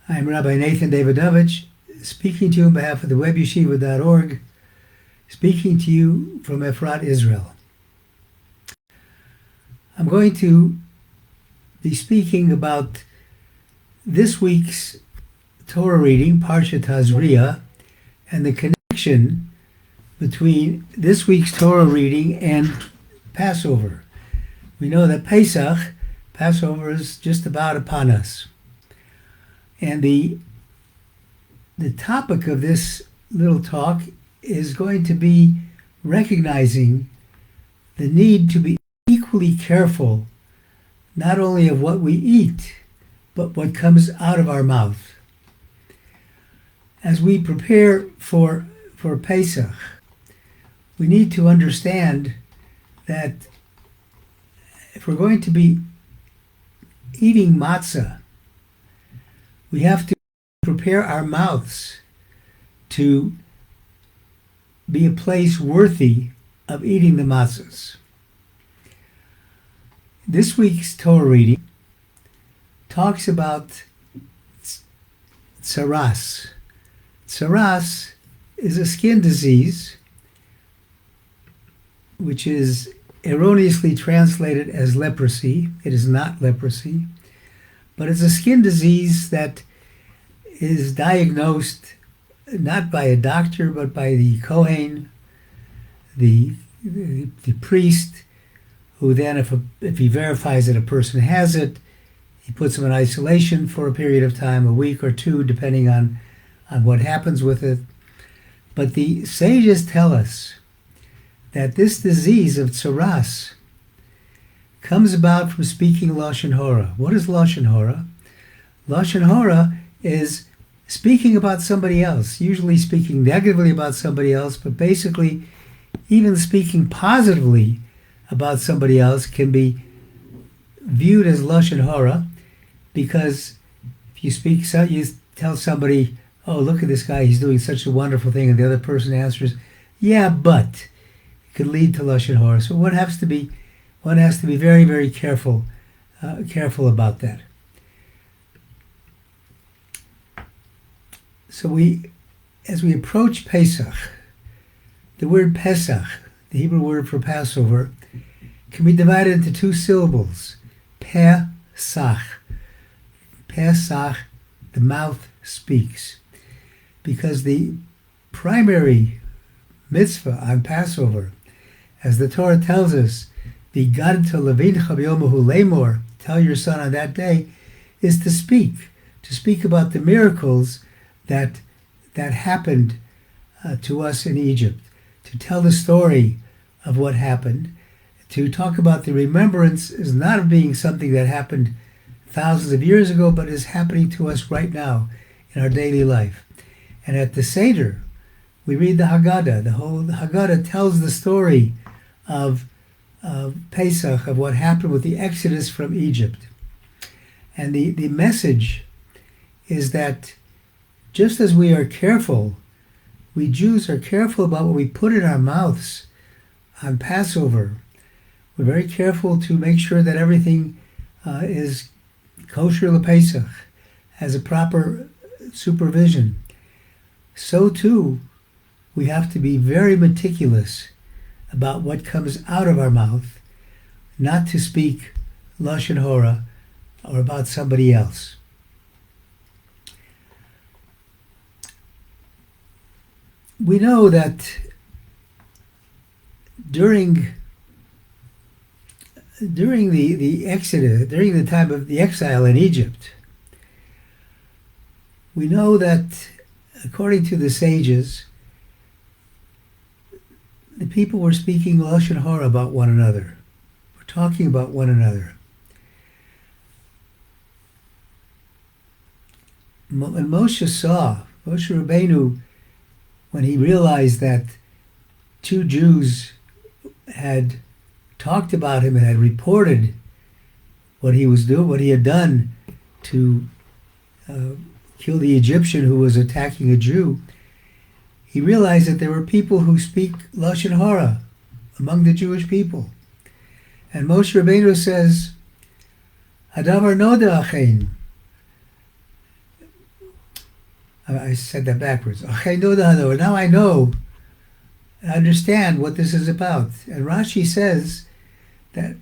I'm Rabbi Nathan Davidovich, speaking to you on behalf of the webyeshiva.org, speaking to you from Efrat, Israel. I'm going to be speaking about this week's Torah reading, Parsha Tazria, and the connection between this week's Torah reading and Passover. We know that Pesach, Passover, is just about upon us. And the topic of this little talk is going to be recognizing the need to be equally careful, not only of what we eat, but what comes out of our mouth. As we prepare for Pesach, we need to understand that if we're going to be eating matzah, we have to prepare our mouths to be a place worthy of eating the matzahs. This week's Torah reading talks about Tzaras. Tzaras is a skin disease which is erroneously translated as leprosy. It is not leprosy, but it's a skin disease that is diagnosed not by a doctor, but by the Kohen, the priest, who then, if he verifies that a person has it, he puts them in isolation for a period of time, a week or two, depending on what happens with it. But the sages tell us that this disease of Tzaras comes about from speaking Lashon Hora. What is Lashon Hora? Lashon Hora is speaking about somebody else, usually speaking negatively about somebody else, but basically even speaking positively about somebody else can be viewed as Lashon Hora, because if you tell somebody, oh, look at this guy, he's doing such a wonderful thing, and the other person answers, yeah, but it could lead to Lashon Hora. So one has to be very, very careful about that. So as we approach Pesach, the word Peh Sach, the Hebrew word for Passover, can be divided into two syllables. Peh Sach. Peh Sach, the mouth speaks. Because the primary mitzvah on Passover, as the Torah tells us, V'gadta levincha b'yomahu lemor, tell your son on that day, is to speak about the miracles that happened to us in Egypt, to tell the story of what happened, to talk about the remembrance is not of being something that happened thousands of years ago, but is happening to us right now in our daily life. And at the seder, we read the Haggadah. The Haggadah tells the story of Pesach, of what happened with the Exodus from Egypt. And the message is that just as we Jews are careful about what we put in our mouths on Passover, we're very careful to make sure that everything is kosher LePesach, has a proper supervision. So too, we have to be very meticulous about what comes out of our mouth, not to speak Lashon Hora or about somebody else. We know that during the Exodus, during the time of the exile in Egypt, we know that according to the sages, the people were speaking Lashon Hora about one another. We're talking about one another. And Moshe Rabbeinu, when he realized that two Jews had talked about him and had reported what he was doing, what he had done to kill the Egyptian who was attacking a Jew, he realized that there were people who speak Lashon Hora among the Jewish people. And Moshe Rabbeinu says, Hadavar noda achein. I said that backwards. Now I know, I understand what this is about. And Rashi says that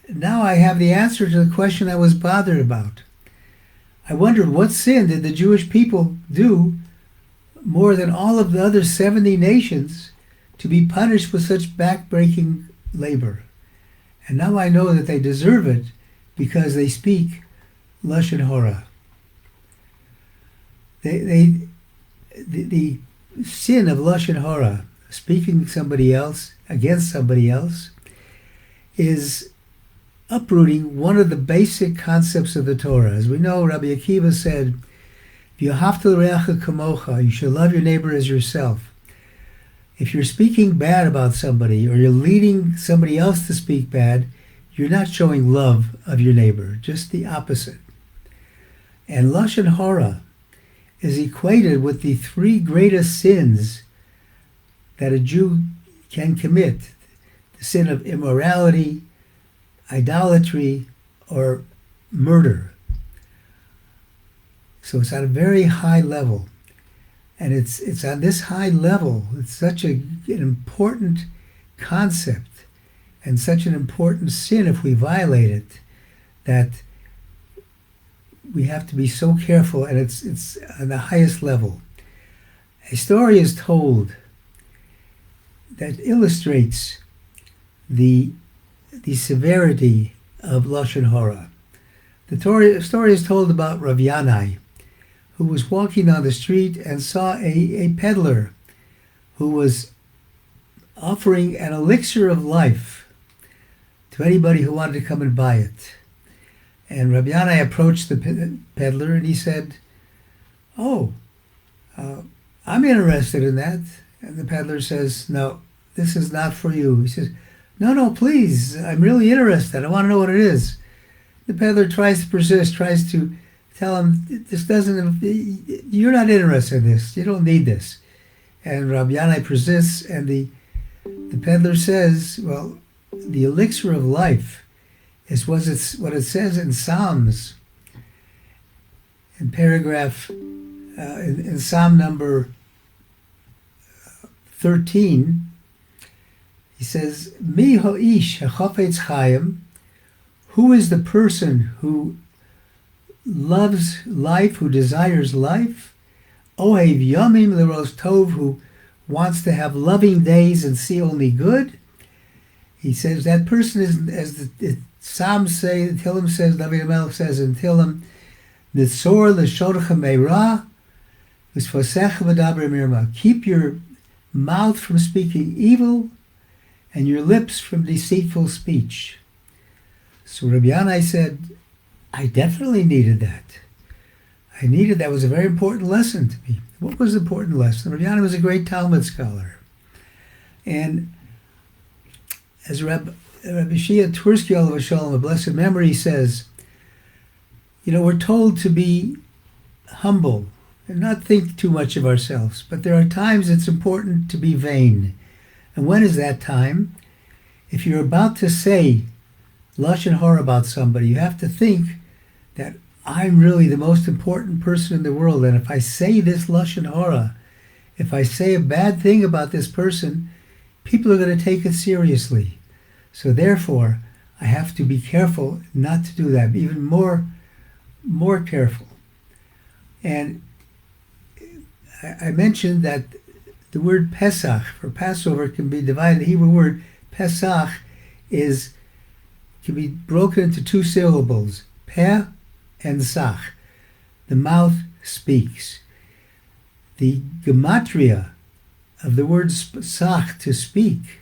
now I have the answer to the question I was bothered about. I wondered, what sin did the Jewish people do more than all of the other 70 nations to be punished with such backbreaking labor? And now I know that they deserve it because they speak Lashon Hora. The sin of Lashon Hora, speaking somebody else against somebody else, is uprooting one of the basic concepts of the Torah. As we know, Rabbi Akiva said, "V'ahavta l'reacha kamocha," you should love your neighbor as yourself. If you're speaking bad about somebody or you're leading somebody else to speak bad, you're not showing love of your neighbor, just the opposite. And Lashon Hora is equated with the three greatest sins that a Jew can commit: the sin of immorality, idolatry, or murder. So it's at a very high level. And it's on this high level, it's such an important concept and such an important sin if we violate it, that we have to be so careful, and it's on the highest level. A story is told that illustrates the severity of Lashon Hora. The story is told about Rav Yanai, who was walking down the street and saw a peddler who was offering an elixir of life to anybody who wanted to come and buy it. And Rabbi Yanai approached the peddler and he said, "Oh, I'm interested in that." And the peddler says, "No, this is not for you." He says, No, please, I'm really interested. I want to know what it is." The peddler tries to persist, tries to tell him, "You're not interested in this. You don't need this." And Rabbi Yanai persists, and the peddler says, "Well, the elixir of life is what it says in Psalms, in paragraph, in Psalm number 13, he says, Mi ho'ish hachafetz chayim, who is the person who loves life, who desires life? Ohev yomim leros tov, who wants to have loving days and see only good." He says that person is, as the Psalms say, Tehillim says, Davidovich says in Tehillim, Nitzor l'shodcha meira, v'sfosech v'daber mirma. Keep your mouth from speaking evil and your lips from deceitful speech. So Rabbi Yanai said, I definitely needed that. That was a very important lesson to me. What was the important lesson? Rabbi Yanai was a great Talmud scholar. And as Rabbi Shia Twersky, alav shalom, a blessed memory, says, we're told to be humble and not think too much of ourselves. But there are times it's important to be vain. And when is that time? If you're about to say Lashon Hora about somebody, you have to think that I'm really the most important person in the world. And if I say this Lashon Hora, if I say a bad thing about this person, people are going to take it seriously. So therefore, I have to be careful not to do that, even more careful. And I mentioned that the word Pesach for Passover can be divided. The Hebrew word Pesach can be broken into two syllables, Peh and Sach. The mouth speaks. The gematria of the word Sach, to speak,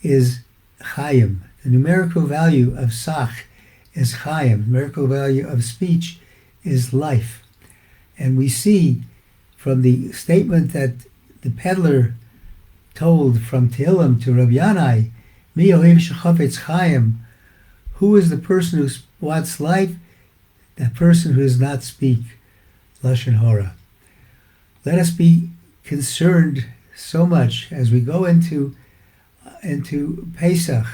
is Chaim. The numerical value of Sach is Chaim. The numerical value of speech is life. And we see from the statement that the peddler told from Tehillim to Rabbi Yanai, Mi ohev shechafetz Chaim, who is the person who wants life? That person who does not speak Lashon Hora. Let us be concerned so much as we go into Pesach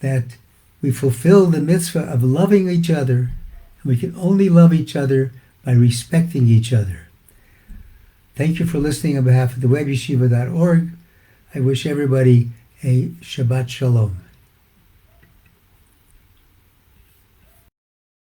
that we fulfill the mitzvah of loving each other, and we can only love each other by respecting each other. Thank you for listening on behalf of the webyeshiva.org. I wish everybody a Shabbat Shalom.